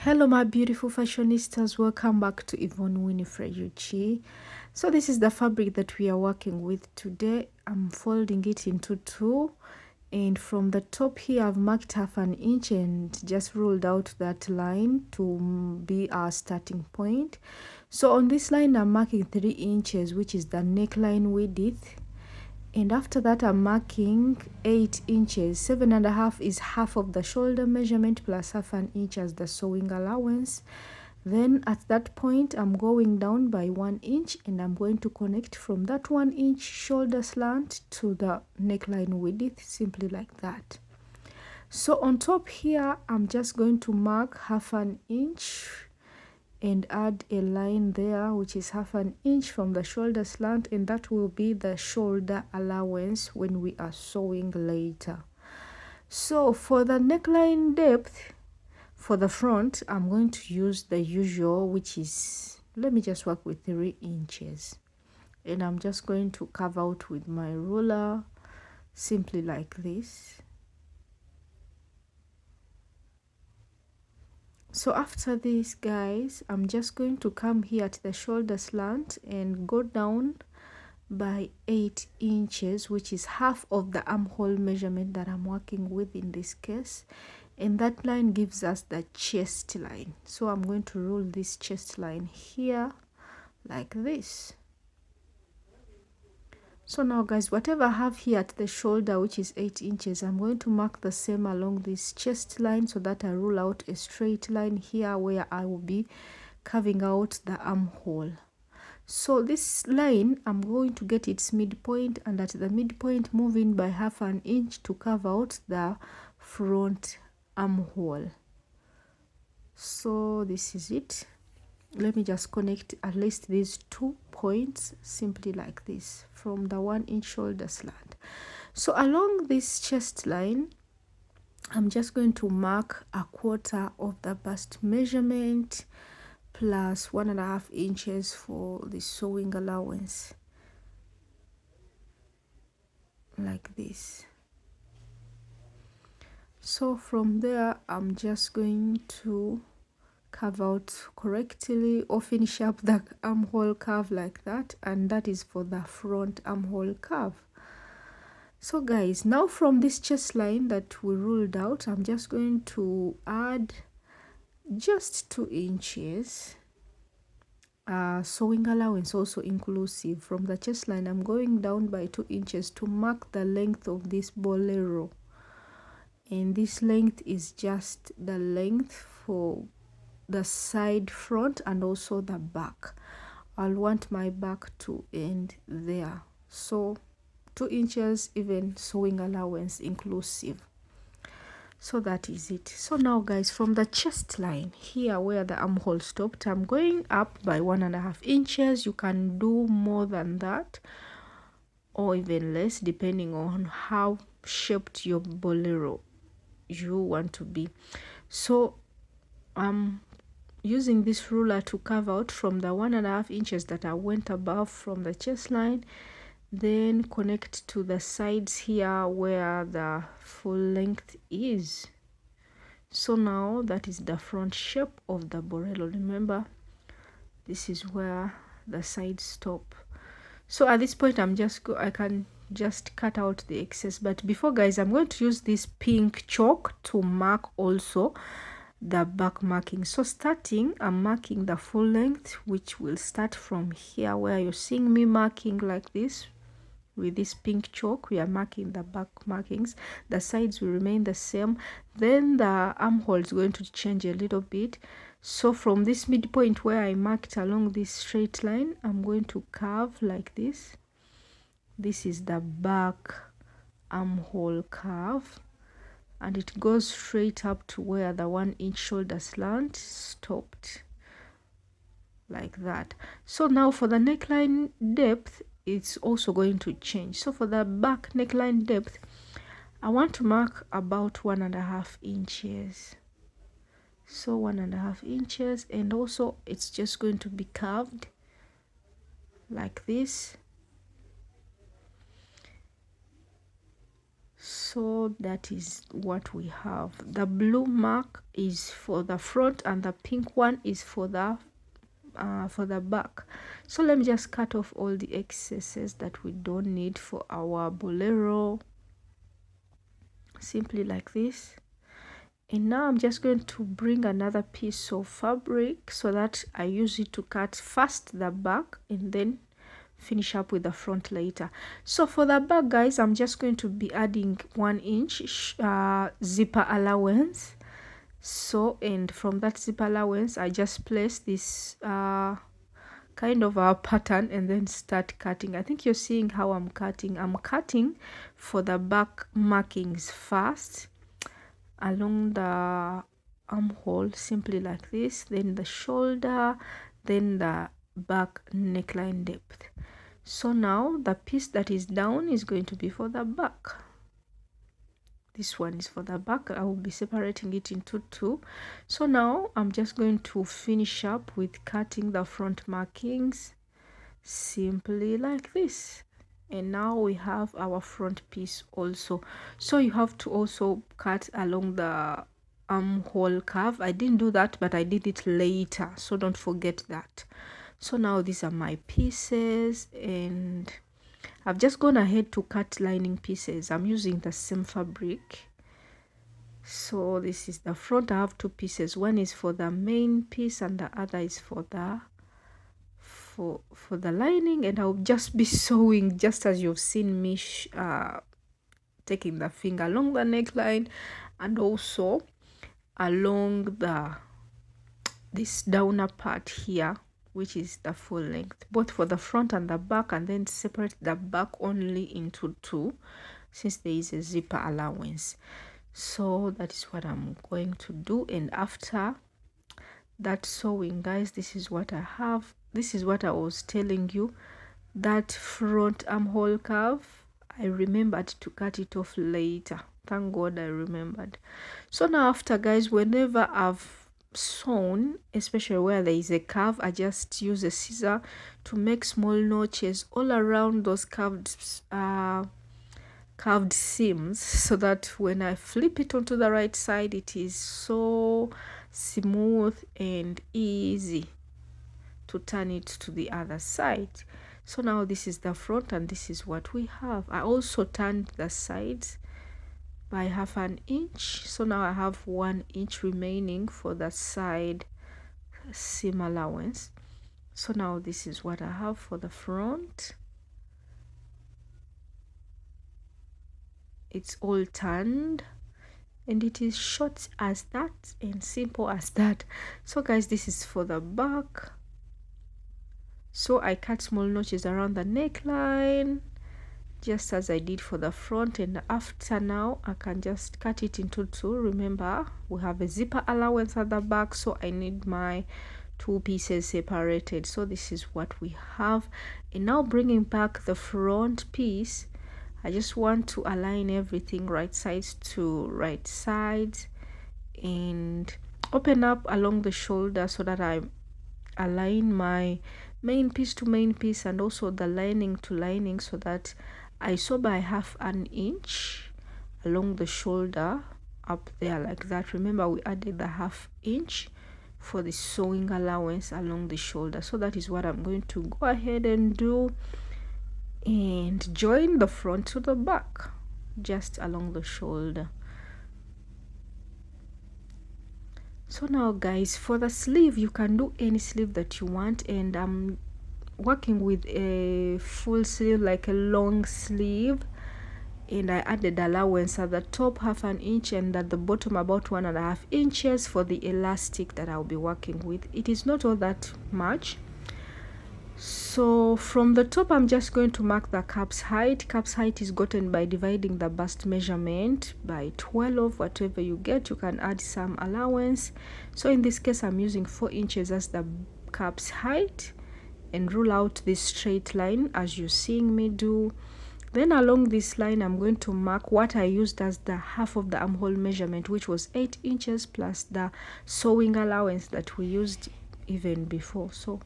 Hello my beautiful fashionistas, welcome back to Yvonne Winifred Yuchi. So this is the fabric that we are working with today. I'm folding it into two, and from the top here I've marked half an inch and just ruled out that line to be our starting point. So on this line I'm marking 3 inches, which is the neckline width, and after that I'm marking 8 inches. 7.5 is half of the shoulder measurement plus half an inch as the sewing allowance. Then at that point I'm going down by 1 inch, and I'm going to connect from that 1 inch shoulder slant to the neckline width, simply like that. So on top here I'm just going to mark half an inch and add a line there, which is half an inch from the shoulder slant, and that will be the shoulder allowance when we are sewing later. So for the neckline depth for the front, I'm going to use the usual, which is, let me just work with 3 inches, and I'm just going to carve out with my ruler simply like this. So after this, guys, I'm just going to come here at the shoulder slant and go down by 8 inches, which is half of the armhole measurement that I'm working with in this case, and that line gives us the chest line. So I'm going to roll this chest line here like this. So now, guys, whatever I have here at the shoulder, which is 8 inches, I'm going to mark the same along this chest line so that I rule out a straight line here where I will be carving out the armhole. So this line, I'm going to get its midpoint, and at the midpoint move in by half an inch to carve out the front armhole. So this is it. Let me just connect at least these 2 points simply like this from the 1 inch shoulder slant. So along this chest line, I'm just going to mark 1/4 of the bust measurement plus 1.5 inches for the sewing allowance, like this. So from there I'm just going to carve out correctly or finish up the armhole curve like that, and that is for the front armhole curve. So guys, now from this chest line that we ruled out, I'm just going to add just 2 inches sewing allowance, also inclusive. From the chest line I'm going down by 2 inches to mark the length of this bolero, and this length is just the length for the side front and also the back. I'll want my back to end there, so 2 inches even sewing allowance inclusive. So that is it. So now, guys, from the chest line here where the armhole stopped, I'm going up by 1.5 inches. You can do more than that or even less depending on how shaped your bolero you want to be. So I'm using this ruler to carve out from the 1.5 inches that I went above from the chest line, then connect to the sides here where the full length is. So now that is the front shape of the bolero. Remember, this is where the sides stop. So at this point I can just cut out the excess, but before, guys, I'm going to use this pink chalk to mark also the back marking. So starting, I'm marking the full length, which will start from here where you're seeing me marking like this. With this pink chalk we are marking the back markings. The sides will remain the same, then the armhole is going to change a little bit. So from this midpoint where I marked along this straight line, I'm going to curve like this. This is the back armhole curve, and it goes straight up to where the 1 inch shoulder slant stopped, like that. So now for the neckline depth, it's also going to change. So for the back neckline depth, I want to mark about 1.5 inches. So 1.5 inches, and also it's just going to be curved like this. So that is what we have. The blue mark is for the front and the pink one is for the back. So let me just cut off all the excesses that we don't need for our bolero, simply like this. And now I'm just going to bring another piece of fabric so that I use it to cut first the back and then finish up with the front later. So for the back, guys, I'm just going to be adding 1 inch zipper allowance. So, and from that zipper allowance, I just place this kind of a pattern and then start cutting. I think you're seeing how I'm cutting. I'm cutting for the back markings first along the armhole, simply like this, then the shoulder, then the back neckline depth. So now the piece that is down is going to be for the back. This one is for the back. I will be separating it into 2. So now I'm just going to finish up with cutting the front markings simply like this. And now we have our front piece also. So you have to also cut along the armhole curve. I didn't do that, but I did it later, so don't forget that. So now these are my pieces, and I've just gone ahead to cut lining pieces. I'm using the same fabric. So this is the front. I have 2 pieces. One is for the main piece and the other is for the lining, and I'll just be sewing just as you've seen me taking the finger along the neckline and also along this downer part here, which is the full length, both for the front and the back, and then separate the back only into 2 since there is a zipper allowance. So that is what I'm going to do. And after that sewing, guys, this is what I have. This is what I was telling you, that front armhole curve. I remembered to cut it off later. Thank God I remembered. So now after, guys, whenever I've sewn, especially where there is a curve, I just use a scissor to make small notches all around those curved seams, so that when I flip it onto the right side, it is so smooth and easy to turn it to the other side. So now this is the front and this is what we have. I also turned the sides by 1/2 inch, so now I have 1 inch remaining for the side seam allowance. So now this is what I have for the front. It's all turned and it is short as that and simple as that. So guys, this is for the back. So I cut small notches around the neckline just as I did for the front, and after now I can just cut it into 2. Remember, we have a zipper allowance at the back, so I need my 2 pieces separated. So this is what we have. And now bringing back the front piece, I just want to align everything right sides to right sides and open up along the shoulder so that I align my main piece to main piece and also the lining to lining, so that I sew by 1/2 inch along the shoulder up there like that. Remember, we added the 1/2 inch for the sewing allowance along the shoulder. So that is what I'm going to go ahead and do, and join the front to the back just along the shoulder. So now, guys, for the sleeve, you can do any sleeve that you want, and I'm working with a full sleeve, like a long sleeve, and I added allowance at the top 1/2 inch and at the bottom about 1.5 inches for the elastic that I'll be working with. It is not all that much. So from the top, I'm just going to mark the cap's height. Cap's height is gotten by dividing the bust measurement by 12. Whatever you get, you can add some allowance. So in this case, I'm using 4 inches as the cap's height, and rule out this straight line as you're seeing me do. Then along this line, I'm going to mark what I used as the half of the armhole measurement, which was 8 inches plus the sewing allowance that we used even before. So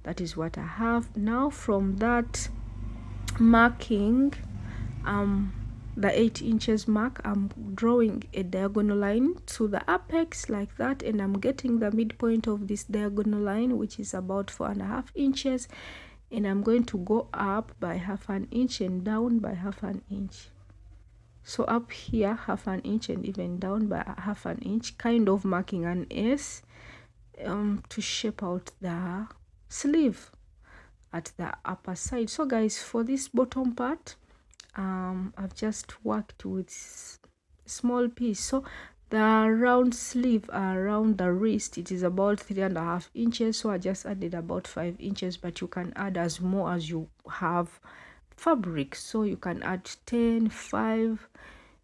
that is what I have. Now from that marking, I'm the 8 inches mark, I'm drawing a diagonal line to the apex like that, and I'm getting the midpoint of this diagonal line, which is about 4.5 inches, and I'm going to go up by 1/2 inch and down by 1/2 inch. So up here 1/2 inch and even down by 1/2 inch, kind of marking an S to shape out the sleeve at the upper side. So guys, for this bottom part, I've just worked with small piece. So the round sleeve around the wrist, it is about 3.5 inches, so I just added about 5 inches, but you can add as more as you have fabric. So you can add 10, 5,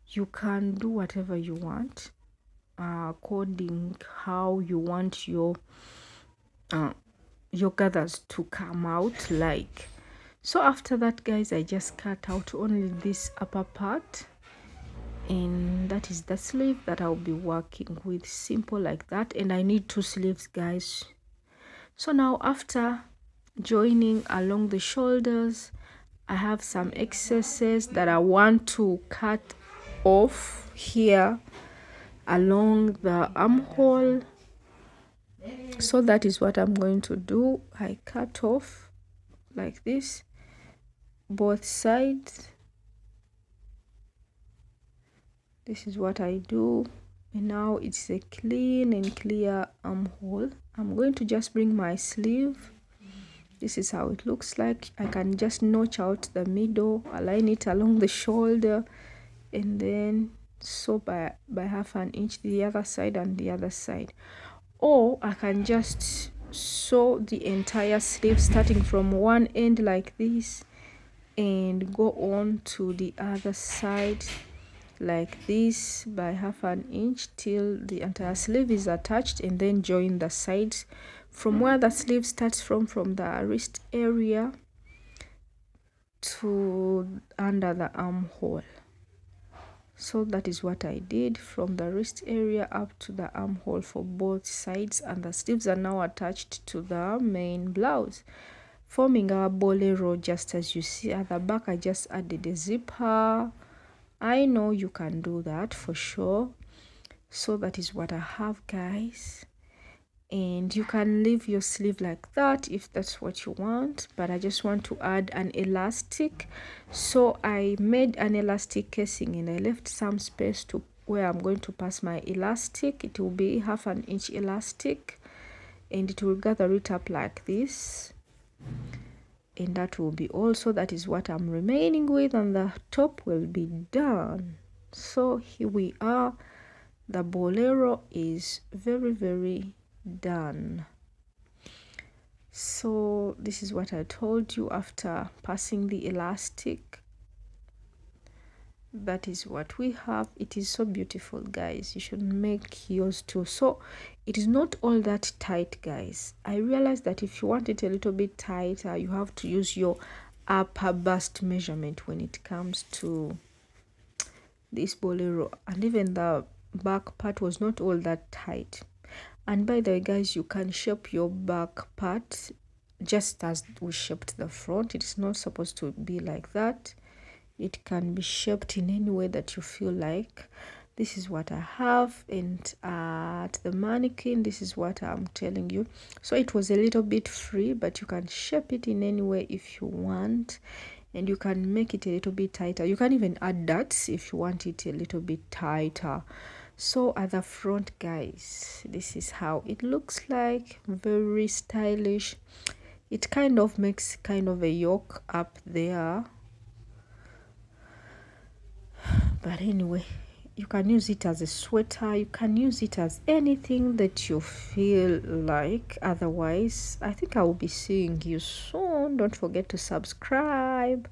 you can do whatever you want according how you want your gathers to come out like. So after that guys, I just cut out only this upper part, and that is the sleeve that I'll be working with, simple like that. And I need 2 sleeves guys. So now after joining along the shoulders, I have some excesses that I want to cut off here along the armhole. So that is what I'm going to do. I cut off like this, both sides. This is what I do, and now it's a clean and clear armhole. I'm going to just bring my sleeve. This is how it looks like. I can just notch out the middle, align it along the shoulder, and then sew by 1/2 inch the other side and the other side. Or I can just sew the entire sleeve starting from one end like this and go on to the other side like this by 1/2 inch till the entire sleeve is attached, and then join the sides from where the sleeve starts from the wrist area to under the armhole. So that is what I did from the wrist area up to the armhole for both sides, and the sleeves are now attached to the main blouse, forming our bolero just as you see. At the back I just added a zipper. I know you can do that for sure. So that is what I have guys, and you can leave your sleeve like that if that's what you want, but I just want to add an elastic. So I made an elastic casing and I left some space to where I'm going to pass my elastic. It will be 1/2 inch elastic, and it will gather it up like this, and that will be all. So that is what I'm remaining with, and the top will be done. So here we are. The bolero is very done. So this is what I told you after passing the elastic. That is what we have. It is so beautiful guys. You should make yours too. So it is not all that tight guys. I realized that if you want it a little bit tighter, you have to use your upper bust measurement when it comes to this bolero, and even the back part was not all that tight. And by the way guys, you can shape your back part just as we shaped the front. It's not supposed to be like that. It can be shaped in any way that you feel like. This is what I have, and at the mannequin, this is what I'm telling you. So it was a little bit free, but you can shape it in any way if you want, and you can make it a little bit tighter. You can even add dots if you want it a little bit tighter. So at the front guys, this is how it looks like. Very stylish. It kind of makes kind of a yoke up there, but anyway, you can use it as a sweater, you can use it as anything that you feel like. Otherwise, I think I will be seeing you soon. Don't forget to subscribe.